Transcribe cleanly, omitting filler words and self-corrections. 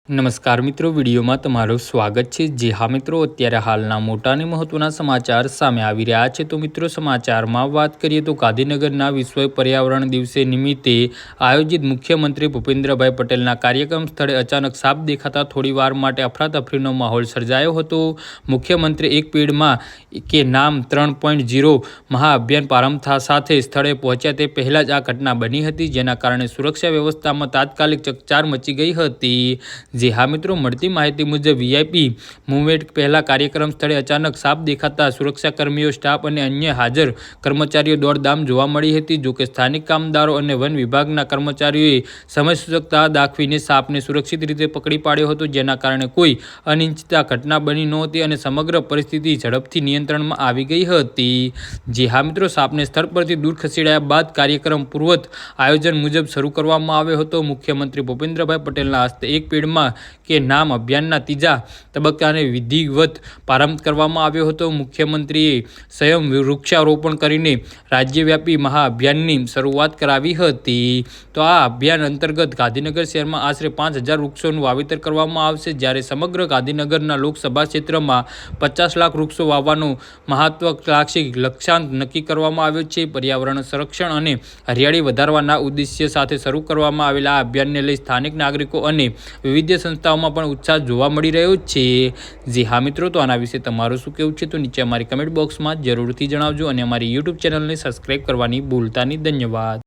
નમસ્કાર મિત્રો, વિડીયોમાં તમારું સ્વાગત છે। જે હા મિત્રો, અત્યારે હાલના મોટા અને મહત્વના સમાચાર સામે આવી રહ્યા છે। તો મિત્રો, સમાચારમાં વાત કરીએ તો ગાંધીનગરના વિશ્વ પર્યાવરણ દિવસે નિમિત્તે આયોજિત મુખ્યમંત્રી ભૂપેન્દ્રભાઈ પટેલના કાર્યક્રમ સ્થળે અચાનક સાપ દેખાતા થોડીવાર માટે અફરાતફરીનો માહોલ સર્જાયો હતો। મુખ્યમંત્રી એક પેડમાં કે નામ 3.0 મહાઅભિયાન પ્રારંભ સાથે સ્થળે પહોંચ્યા તે પહેલા જ આ ઘટના બની હતી, જેના કારણે સુરક્ષા વ્યવસ્થામાં તાત્કાલિક ચકચાર મચી ગઈ હતી। જે હા મિત્રો, મળતી માહિતી મુજબ વીઆઈપી મૂવમેન્ટ પહેલા કાર્યક્રમ સ્થળે અચાનક સાપ દેખાતા સુરક્ષાકર્મીઓ, સ્ટાફ અને અન્ય હાજર કર્મચારીઓ દોડધામ જોવા મળી હતી। જોકે સ્થાનિક કામદારો અને વન વિભાગના કર્મચારીઓએ સમયસૂચકતા દાખવીને સાપને સુરક્ષિત રીતે પકડી પાડ્યો હતો, જેના કારણે કોઈ અનિચ્છનીય ઘટના બની નહોતી અને સમગ્ર પરિસ્થિતિ ઝડપથી નિયંત્રણમાં આવી ગઈ હતી। જે હા મિત્રો, સાપને સ્થળ પરથી દૂર ખસેડાયા બાદ કાર્યક્રમ પૂર્વત આયોજન મુજબ શરૂ કરવામાં આવ્યો હતો। મુખ્યમંત્રી ભૂપેન્દ્રભાઈ પટેલના હસ્તે એક પેડમાં કે નામ અભિયાનના ત્રીજા તબક્કાને વિધિવત પ્રારંભ કરવામાં આવ્યો હતો। મુખ્યમંત્રીએ સ્વયં વૃક્ષારોપણ કરીને રાજ્યવ્યાપી મહાઅભિયાનની શરૂઆત કરાવી હતી। તો આ અભિયાન અંતર્ગત ગાંધીનગર શહેરમાં આશરે 5000 વૃક્ષોનું વાવેતર કરવામાં આવશે, જ્યારે સમગ્ર ગાંધીનગરના લોકસભા ક્ષેત્રમાં 50 લાખ વૃક્ષો વાવવાનો મહત્વાકાંક્ષી લક્ષ્યાંક નક્કી કરવામાં આવ્યો છે। પર્યાવરણ સંરક્ષણ અને હરિયાળી વધારવાના ઉદ્દેશ્ય સાથે શરૂ કરવામાં આવેલા આ અભિયાનને લઈ સ્થાનિક નાગરિકો અને વિવિધ સંસ્થાઓમાં પણ ઉત્સાહ જોવા મળી રહ્યો છે। જે હા મિત્રો, તો આના વિશે તમારું શું કહેવું છે તો નીચે અમારી કમેન્ટ બોક્સમાં જરૂરથી જણાવજો અને અમારી યુટ્યુબ ચેનલને સબસ્ક્રાઈબ કરવાની ભૂલતા નહીં। ધન્યવાદ।